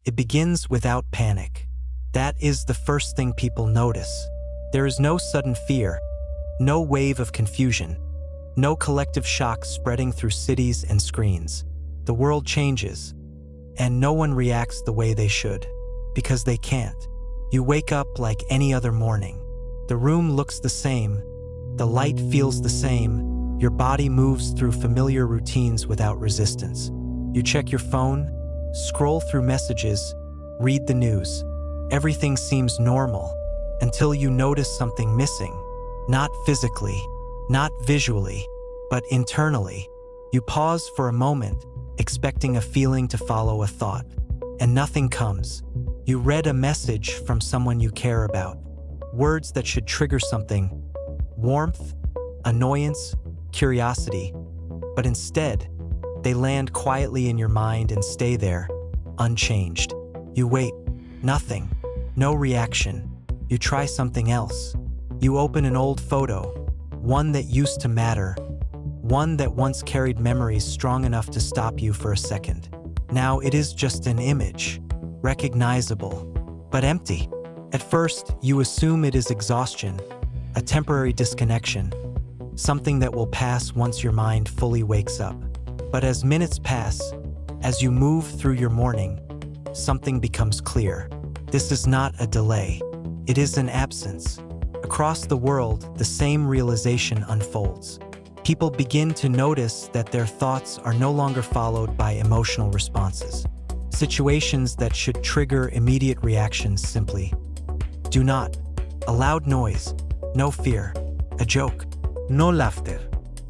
It begins without panic. That is the first thing people notice. There is no sudden fear, no wave of confusion, no collective shock spreading through cities and screens. The world changes, and no one reacts the way they should, because they can't. You wake up like any other morning. The room looks the same, the light feels the same, your body moves through familiar routines without resistance. You check your phone, scroll through messages, read the news. Everything seems normal until you notice something missing. Not physically, not visually, but internally. You pause for a moment, expecting a feeling to follow a thought, and nothing comes. You read a message from someone you care about, words that should trigger something: warmth, annoyance, curiosity, but instead, they land quietly in your mind and stay there, unchanged. You wait, nothing, no reaction. You try something else. You open an old photo, one that used to matter, one that once carried memories strong enough to stop you for a second. Now it is just an image, recognizable, but empty. At first, you assume it is exhaustion, a temporary disconnection, something that will pass once your mind fully wakes up. But as minutes pass, as you move through your morning, something becomes clear. This is not a delay. It is an absence. Across the world, the same realization unfolds. People begin to notice that their thoughts are no longer followed by emotional responses. Situations that should trigger immediate reactions simply do not. A loud noise, no fear. A joke, no laughter.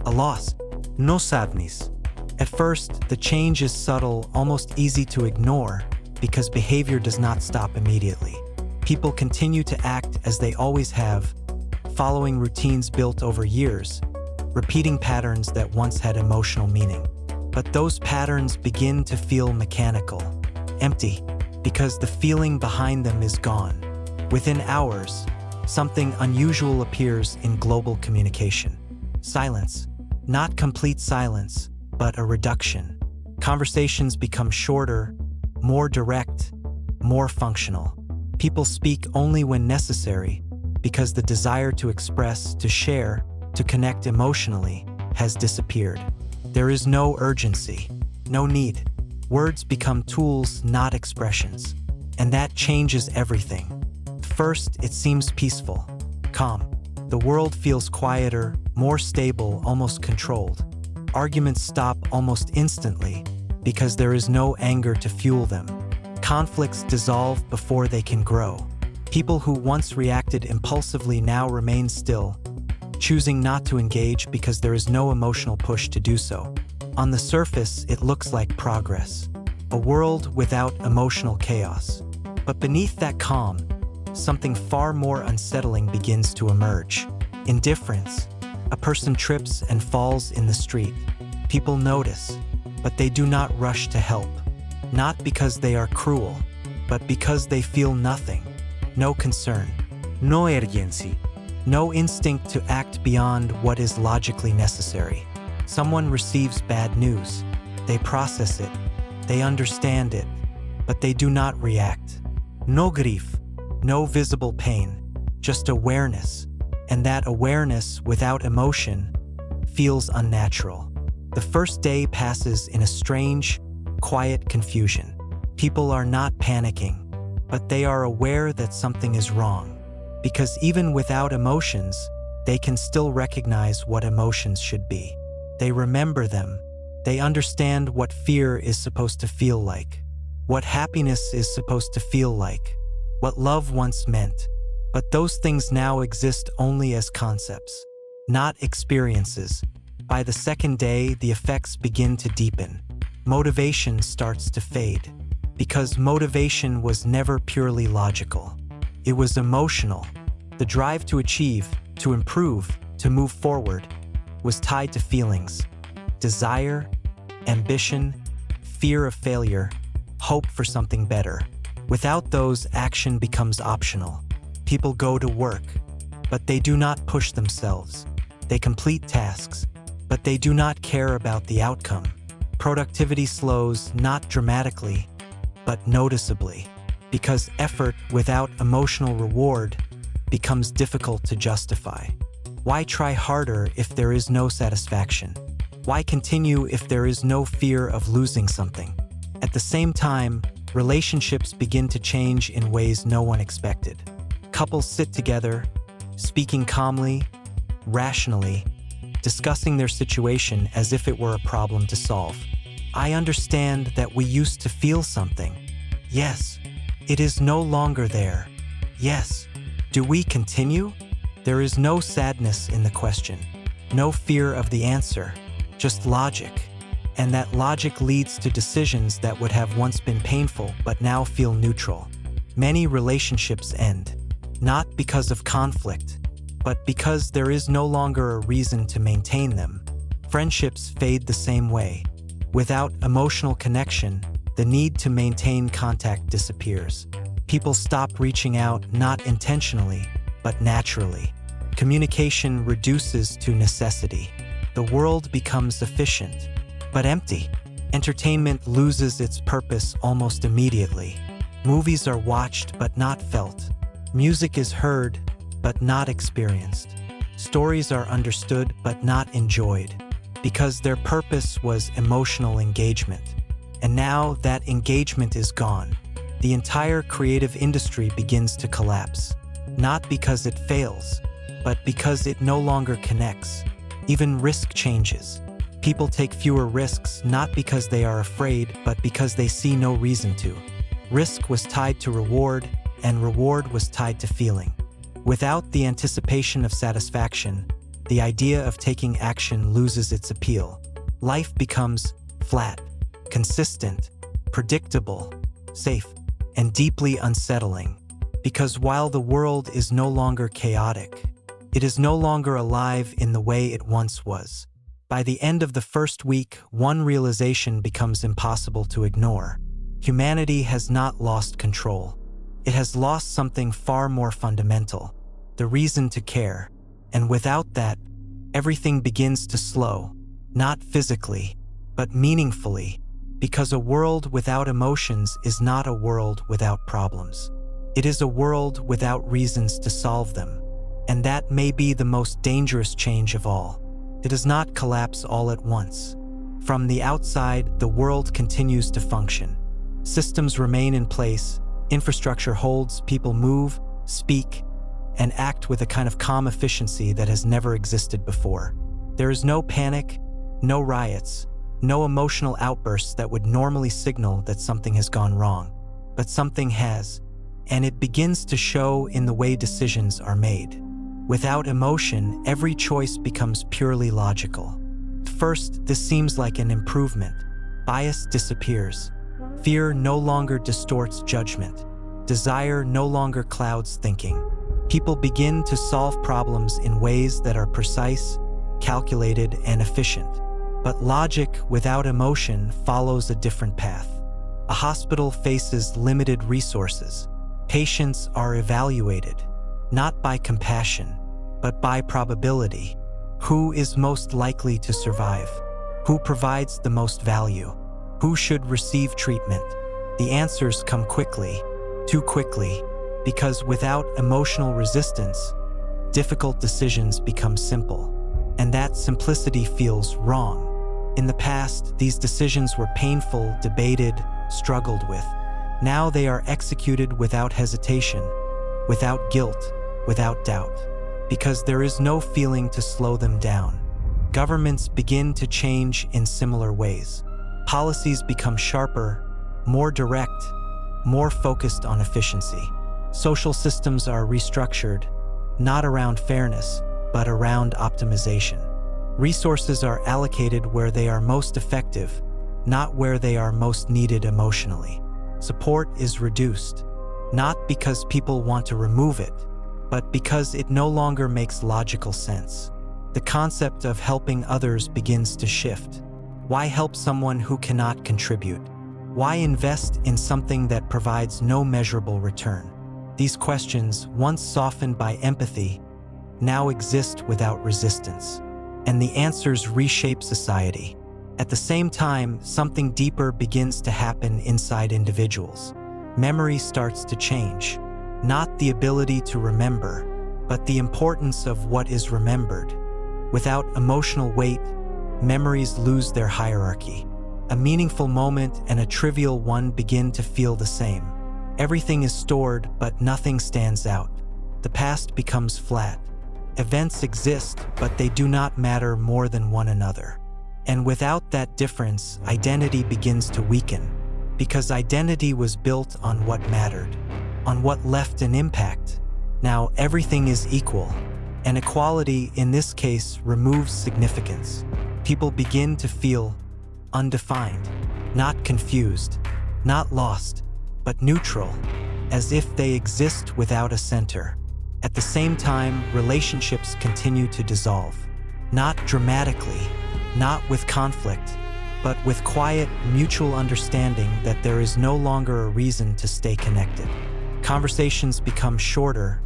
A loss, no sadness. At first, the change is subtle, almost easy to ignore, because behavior does not stop immediately. People continue to act as they always have, following routines built over years, repeating patterns that once had emotional meaning. But those patterns begin to feel mechanical, empty, because the feeling behind them is gone. Within hours, something unusual appears in global communication. Silence. Not complete silence, but a reduction. Conversations become shorter, more direct, more functional. People speak only when necessary, because the desire to express, to share, to connect emotionally has disappeared. There is no urgency, no need. Words become tools, not expressions. And that changes everything. First, it seems peaceful, calm. The world feels quieter, more stable, almost controlled. Arguments stop almost instantly because there is no anger to fuel them. Conflicts dissolve before they can grow. People who once reacted impulsively now remain still, choosing not to engage because there is no emotional push to do so. On the surface, it looks like progress, a world without emotional chaos. But beneath that calm, something far more unsettling begins to emerge. Indifference. A person trips and falls in the street. People notice, but they do not rush to help. Not because they are cruel, but because they feel nothing. No concern, no urgency, no instinct to act beyond what is logically necessary. Someone receives bad news. They process it. They understand it, but they do not react. No grief, no visible pain, just awareness. And that awareness without emotion feels unnatural. The first day passes in a strange, quiet confusion. People are not panicking, but they are aware that something is wrong. Because even without emotions, they can still recognize what emotions should be. They remember them. They understand what fear is supposed to feel like, what happiness is supposed to feel like, what love once meant. But those things now exist only as concepts, not experiences. By the second day, the effects begin to deepen. Motivation starts to fade, because motivation was never purely logical. It was emotional. The drive to achieve, to improve, to move forward was tied to feelings: desire, ambition, fear of failure, hope for something better. Without those, action becomes optional. People go to work, but they do not push themselves. They complete tasks, but they do not care about the outcome. Productivity slows, not dramatically, but noticeably. Because effort without emotional reward becomes difficult to justify. Why try harder if there is no satisfaction? Why continue if there is no fear of losing something? At the same time, relationships begin to change in ways no one expected. Couples sit together, speaking calmly, rationally, discussing their situation as if it were a problem to solve. I understand that we used to feel something. Yes. It is no longer there. Yes. Do we continue? There is no sadness in the question, no fear of the answer, just logic. And that logic leads to decisions that would have once been painful but now feel neutral. Many relationships end, not because of conflict, but because there is no longer a reason to maintain them. Friendships fade the same way. Without emotional connection, the need to maintain contact disappears. People stop reaching out not intentionally, but naturally. Communication reduces to necessity. The world becomes efficient, but empty. Entertainment loses its purpose almost immediately. Movies are watched but not felt. Music is heard but not experienced. Stories are understood but not enjoyed, because their purpose was emotional engagement. And now that engagement is gone, the entire creative industry begins to collapse. Not because it fails, but because it no longer connects. Even risk changes. People take fewer risks not because they are afraid, but because they see no reason to. Risk was tied to reward, and reward was tied to feeling. Without the anticipation of satisfaction, the idea of taking action loses its appeal. Life becomes flat, consistent, predictable, safe, and deeply unsettling. Because while the world is no longer chaotic, it is no longer alive in the way it once was. By the end of the first week, one realization becomes impossible to ignore. Humanity has not lost control. It has lost something far more fundamental, the reason to care. And without that, everything begins to slow, not physically, but meaningfully. Because a world without emotions is not a world without problems. It is a world without reasons to solve them. And that may be the most dangerous change of all. It does not collapse all at once. From the outside, the world continues to function. Systems remain in place, infrastructure holds, people move, speak, and act with a kind of calm efficiency that has never existed before. There is no panic, no riots, no emotional outbursts that would normally signal that something has gone wrong. But something has, and it begins to show in the way decisions are made. Without emotion, every choice becomes purely logical. First, this seems like an improvement. Bias disappears. Fear no longer distorts judgment. Desire no longer clouds thinking. People begin to solve problems in ways that are precise, calculated, and efficient. But logic without emotion follows a different path. A hospital faces limited resources. Patients are evaluated, not by compassion, but by probability. Who is most likely to survive? Who provides the most value? Who should receive treatment? The answers come quickly, too quickly, because without emotional resistance, difficult decisions become simple. And that simplicity feels wrong. In the past, these decisions were painful, debated, struggled with. Now they are executed without hesitation, without guilt, without doubt, because there is no feeling to slow them down. Governments begin to change in similar ways. Policies become sharper, more direct, more focused on efficiency. Social systems are restructured, not around fairness, but around optimization. Resources are allocated where they are most effective, not where they are most needed emotionally. Support is reduced, not because people want to remove it, but because it no longer makes logical sense. The concept of helping others begins to shift. Why help someone who cannot contribute? Why invest in something that provides no measurable return? These questions, once softened by empathy, now exist without resistance. And the answers reshape society. At the same time, something deeper begins to happen inside individuals. Memory starts to change. Not the ability to remember, but the importance of what is remembered. Without emotional weight, memories lose their hierarchy. A meaningful moment and a trivial one begin to feel the same. Everything is stored, but nothing stands out. The past becomes flat. Events exist, but they do not matter more than one another. And without that difference, identity begins to weaken. Because identity was built on what mattered, on what left an impact. Now everything is equal, and equality in this case removes significance. People begin to feel undefined, not confused, not lost, but neutral, as if they exist without a center. At the same time, relationships continue to dissolve. Not dramatically, not with conflict, but with quiet, mutual understanding that there is no longer a reason to stay connected. Conversations become shorter,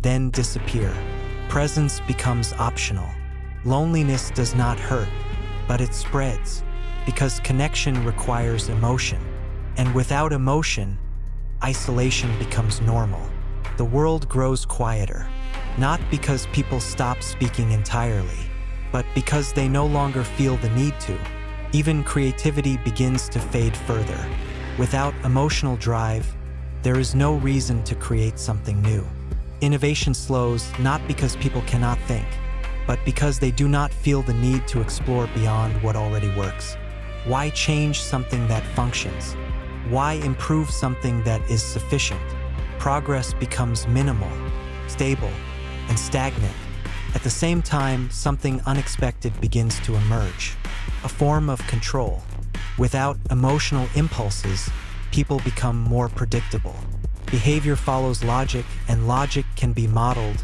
then disappear. Presence becomes optional. Loneliness does not hurt, but it spreads, because connection requires emotion. And without emotion, isolation becomes normal. The world grows quieter, not because people stop speaking entirely, but because they no longer feel the need to. Even creativity begins to fade further. Without emotional drive, there is no reason to create something new. Innovation slows not because people cannot think, but because they do not feel the need to explore beyond what already works. Why change something that functions? Why improve something that is sufficient? Progress becomes minimal, stable, and stagnant. At the same time, something unexpected begins to emerge, a form of control. Without emotional impulses, people become more predictable. Behavior follows logic, and logic can be modeled,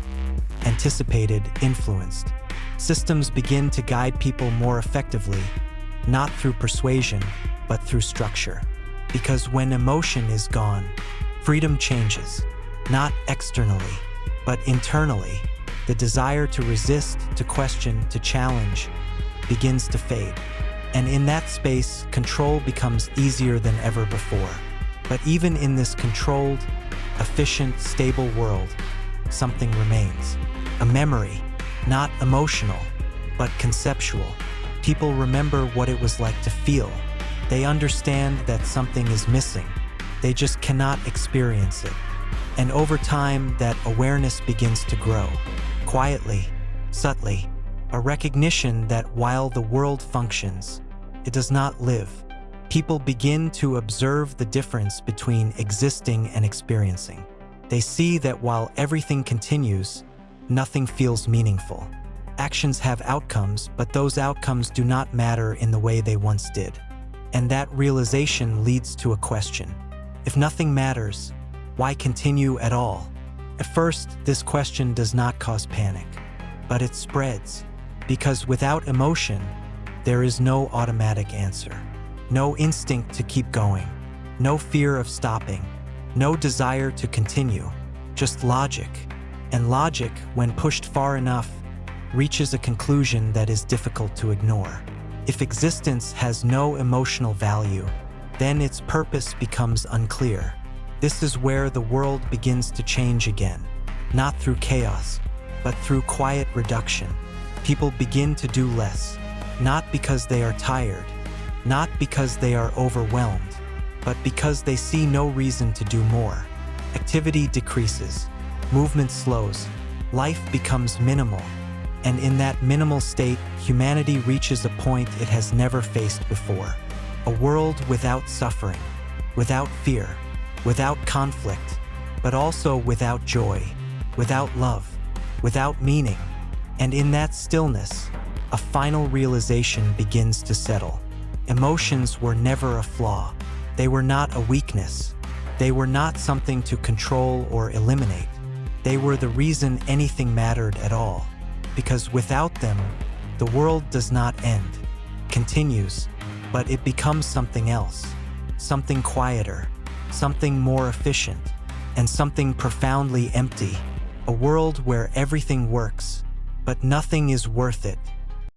anticipated, influenced. Systems begin to guide people more effectively, not through persuasion, but through structure. Because when emotion is gone, freedom changes, not externally, but internally. The desire to resist, to question, to challenge begins to fade. And in that space, control becomes easier than ever before. But even in this controlled, efficient, stable world, something remains. A memory, not emotional, but conceptual. People remember what it was like to feel. They understand that something is missing. They just cannot experience it. And over time, that awareness begins to grow. Quietly, subtly, a recognition that while the world functions, it does not live. People begin to observe the difference between existing and experiencing. They see that while everything continues, nothing feels meaningful. Actions have outcomes, but those outcomes do not matter in the way they once did. And that realization leads to a question. If nothing matters, why continue at all? At first, this question does not cause panic, but it spreads, because without emotion, there is no automatic answer. No instinct to keep going, no fear of stopping, no desire to continue, just logic. And logic, when pushed far enough, reaches a conclusion that is difficult to ignore. If existence has no emotional value, then its purpose becomes unclear. This is where the world begins to change again, not through chaos, but through quiet reduction. People begin to do less, not because they are tired, not because they are overwhelmed, but because they see no reason to do more. Activity decreases, movement slows, life becomes minimal, and in that minimal state, humanity reaches a point it has never faced before. A world without suffering, without fear, without conflict, but also without joy, without love, without meaning. And in that stillness, a final realization begins to settle. Emotions were never a flaw. They were not a weakness. They were not something to control or eliminate. They were the reason anything mattered at all. Because without them, the world does not end, continues, but it becomes something else, something quieter, something more efficient, and something profoundly empty. A world where everything works, but nothing is worth it.